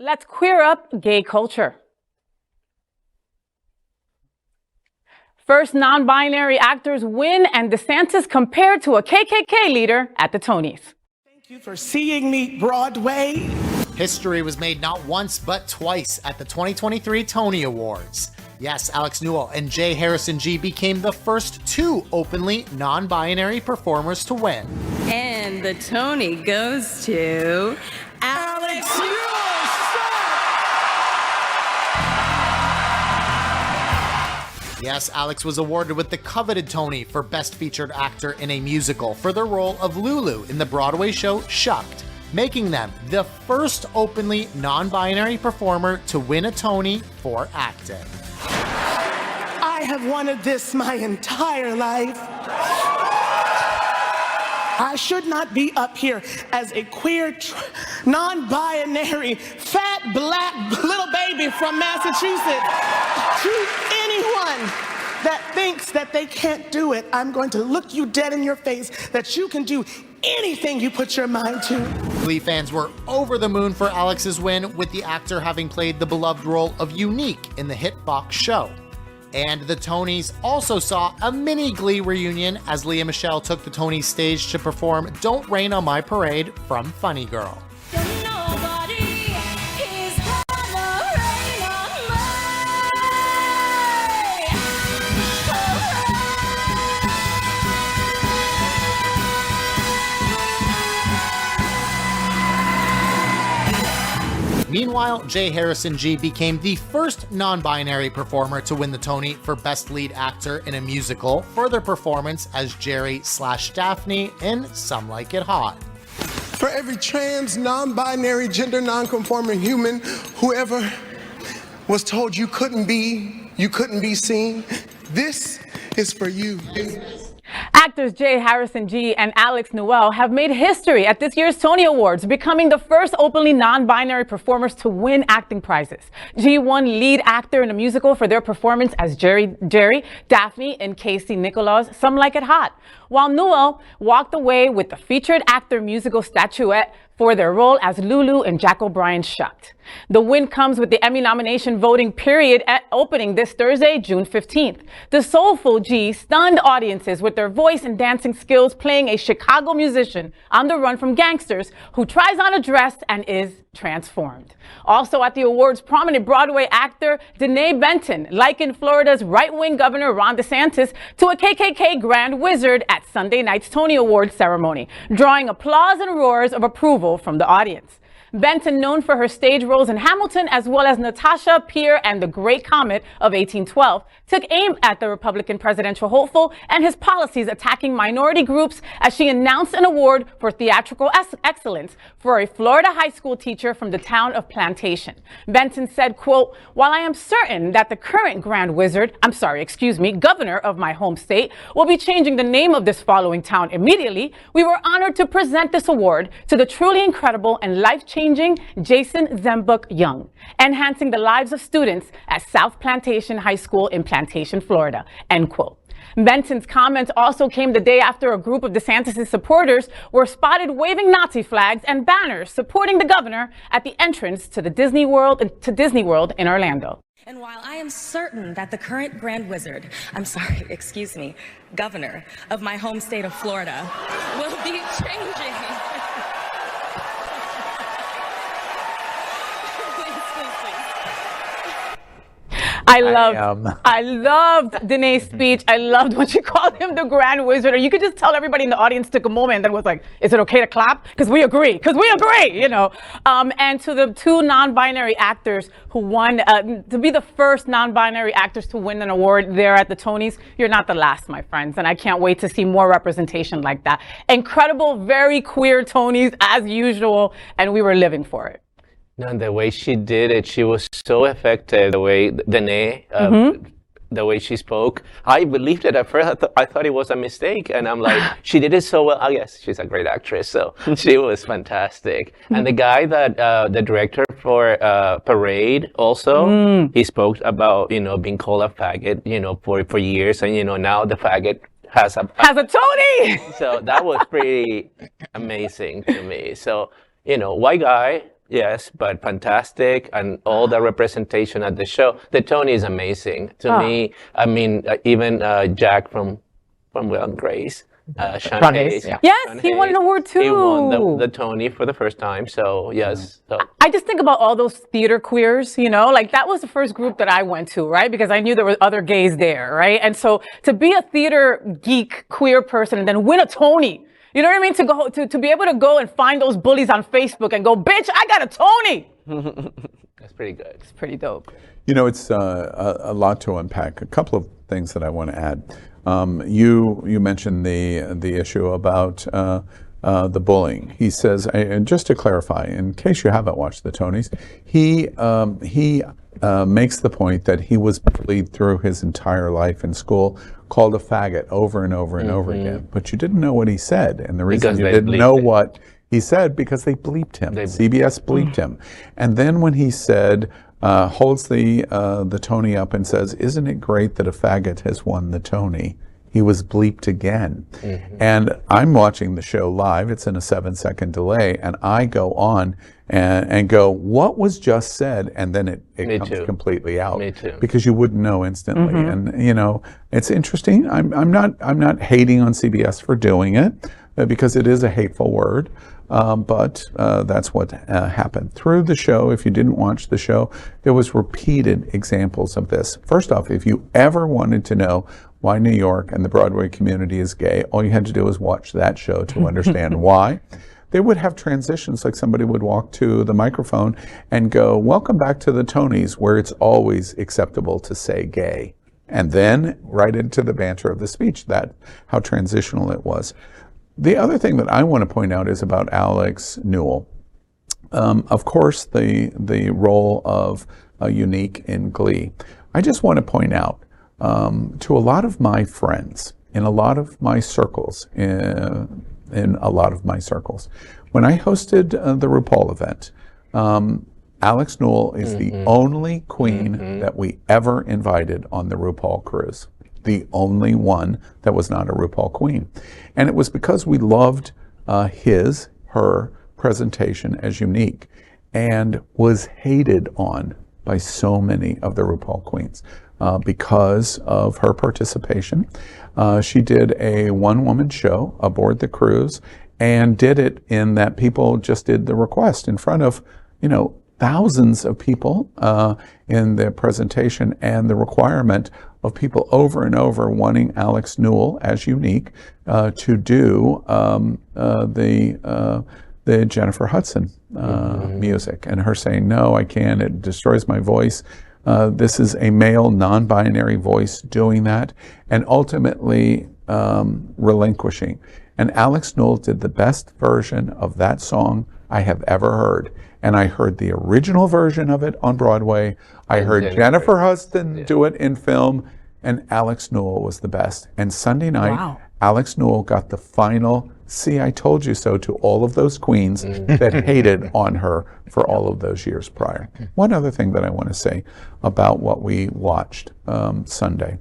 Let's queer up gay culture. First non-binary actors win and DeSantis compared to a KKK leader at the Tonys. Thank you for seeing me, Broadway. History was made not once but twice at the 2023 Tony Awards. Yes, Alex Newell and J. Harrison Ghee became the first two openly non-binary performers to win. And the Tony goes to Alex Newell. Yes, Alex was awarded with the coveted Tony for Best Featured Actor in a Musical for their role of Lulu in the Broadway show Shucked, making them the first openly non-binary performer to win a Tony for acting. I have wanted this my entire life. I should not be up here as a queer, non-binary, fat, black little baby from Massachusetts. To anyone that thinks that they can't do it, I'm going to look you dead in your face that you can do anything you put your mind to. Glee fans were over the moon for Alex's win, with the actor having played the beloved role of Unique in the hit Fox show. And the Tonys also saw a mini Glee reunion as Lea Michele took the Tonys stage to perform Don't Rain on My Parade from Funny Girl. Meanwhile, J. Harrison Ghee became the first non-binary performer to win the Tony for Best Lead Actor in a Musical for their performance as Jerry/Daphne in Some Like It Hot. For every trans, non-binary, gender non-conforming human who ever was told you couldn't be seen, this is for you. Actors J. Harrison Ghee and Alex Newell have made history at this year's Tony Awards, becoming the first openly non-binary performers to win acting prizes. Ghee won Lead Actor in a Musical for their performance as Jerry, Daphne in Casey Nicholaw's Some Like It Hot, while Newell walked away with the Featured Actor Musical statuette for their role as Lulu in Jack O'Brien's Shucked. The win comes with the Emmy nomination voting period opening this Thursday, June 15th. The soulful Ghee stunned audiences with their voice and dancing skills, playing a Chicago musician on the run from gangsters who tries on a dress and is transformed. Also at the awards, prominent Broadway actor Denée Benton likened Florida's right-wing Governor Ron DeSantis to a KKK Grand Wizard at Sunday night's Tony Awards ceremony, drawing applause and roars of approval from the audience. Benton, known for her stage roles in Hamilton as well as Natasha, Pierre, and the Great Comet of 1812, took aim at the Republican presidential hopeful and his policies attacking minority groups as she announced an award for theatrical excellence for a Florida high school teacher from the town of Plantation. Benton said, quote, "While I am certain that the current governor of my home state will be changing the name of this following town immediately, we were honored to present this award to the truly incredible and life-changing Jason Zembuch-Young, enhancing the lives of students at South Plantation High School in Plantation, Florida," end quote. Benton's comments also came the day after a group of DeSantis' supporters were spotted waving Nazi flags and banners supporting the governor at the entrance to Disney World in Orlando. And while I am certain that the current governor of my home state of Florida will be changing. I loved Denée's speech. I loved when she called him the Grand Wizard. You could just tell everybody in the audience took a moment that was like, is it okay to clap? Because we agree, you know. And to the two non-binary actors who won, to be the first non-binary actors to win an award there at the Tonys, you're not the last, my friends. And I can't wait to see more representation like that. Incredible, very queer Tonys as usual, and we were living for it. No, the way she did it, she was so effective. The way Denée, the way she spoke, I believed it at first. I thought it was a mistake, and I'm like, she did it so well. I guess she's a great actress, so she was fantastic. And the guy that the director for Parade also, he spoke about being called a faggot, for years, and now the faggot has a Tony. So that was pretty amazing to me. So white guy Yes, but fantastic, and all the representation at the show. The Tony is amazing to me. I mean, even Jack from Will and Grace, Sean Hayes. Yes, Sean he won an Hayes. award too. He won the Tony for the first time. So yes. So. I just think about all those theater queers, you know, like that was the first group that I went to, right? Because I knew there were other gays there, right? And so to be a theater geek, queer person and then win a Tony, you know what I mean? To be able to go and find those bullies on Facebook and go, bitch, I got a Tony. That's pretty good. It's pretty dope. You know, it's a lot to unpack. A couple of things that I want to add. You mentioned the issue about the bullying. He says, and just to clarify, in case you haven't watched the Tonys, he makes the point that he was bullied through his entire life in school, called a faggot over and over and over again. But you didn't know what he said, and the reason you didn't know what he said because they bleeped him. CBS bleeped him, and then when he said. Holds the Tony up and says, "Isn't it great that a faggot has won the Tony?" He was bleeped again. And I'm watching the show live. It's in a 7-second delay, and I go on and go, "What was just said?" And then it comes completely out. Me too. Because you wouldn't know instantly. And you know, it's interesting. I'm not hating on CBS for doing it because it is a hateful word. But that's what happened through the show. If you didn't watch the show, there was repeated examples of this. First off, if you ever wanted to know why New York and the Broadway community is gay, all you had to do was watch that show to understand why. They would have transitions, like somebody would walk to the microphone and go, "Welcome back to the Tonys," where it's always acceptable to say gay. And then right into the banter of the speech, how transitional it was. The other thing that I want to point out is about Alex Newell. Of course, the role of Unique in Glee. I just want to point out to a lot of my friends, in a lot of my circles, when I hosted the RuPaul event, Alex Newell is the only queen that we ever invited on the RuPaul cruise. The only one that was not a RuPaul queen. And it was because we loved her presentation as Unique, and was hated on by so many of the RuPaul queens because of her participation. She did a one-woman show aboard the cruise and did it in that people just did the request in front of, you know, thousands of people in the presentation, and the requirement of people over and over wanting Alex Newell as Unique to do the Jennifer Hudson music, and her saying, "No, I can't, it destroys my voice." This is a male non-binary voice doing that, and ultimately relinquishing. And Alex Newell did the best version of that song I have ever heard. And I heard the original version of it on Broadway. I heard Jennifer Hudson do it in film, and Alex Newell was the best. And Sunday night, Alex Newell got the final "See, I told you so" to all of those queens that hated on her for all of those years prior. One other thing that I want to say about what we watched Sunday.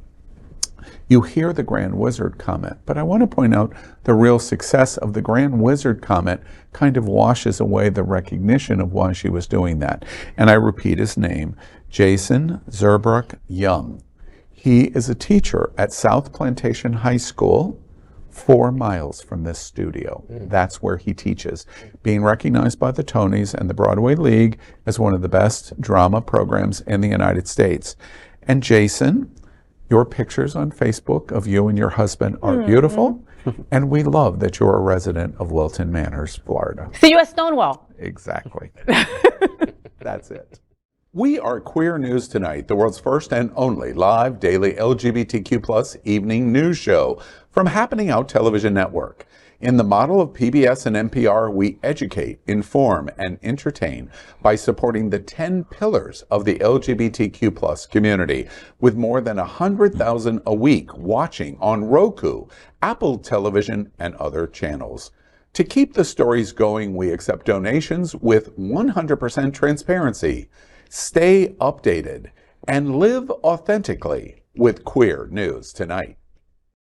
You hear the Grand Wizard comment, but I want to point out the real success of the Grand Wizard comment kind of washes away the recognition of why she was doing that. And I repeat his name, Jason Zembuch-Young. He is a teacher at South Plantation High School, 4 miles from this studio. That's where he teaches, being recognized by the Tonys and the Broadway League as one of the best drama programs in the United States. And Jason, your pictures on Facebook of you and your husband are beautiful, and we love that you're a resident of Wilton Manors, Florida. See you at Stonewall. Exactly. That's it. We are Queer News Tonight, the world's first and only live daily LGBTQ+ evening news show from Happening Out Television Network. In the model of PBS and NPR, we educate, inform, and entertain by supporting the 10 pillars of the LGBTQ+ community, with more than 100,000 a week watching on Roku, Apple Television, and other channels. To keep the stories going, we accept donations with 100% transparency. Stay updated and live authentically with Queer News Tonight.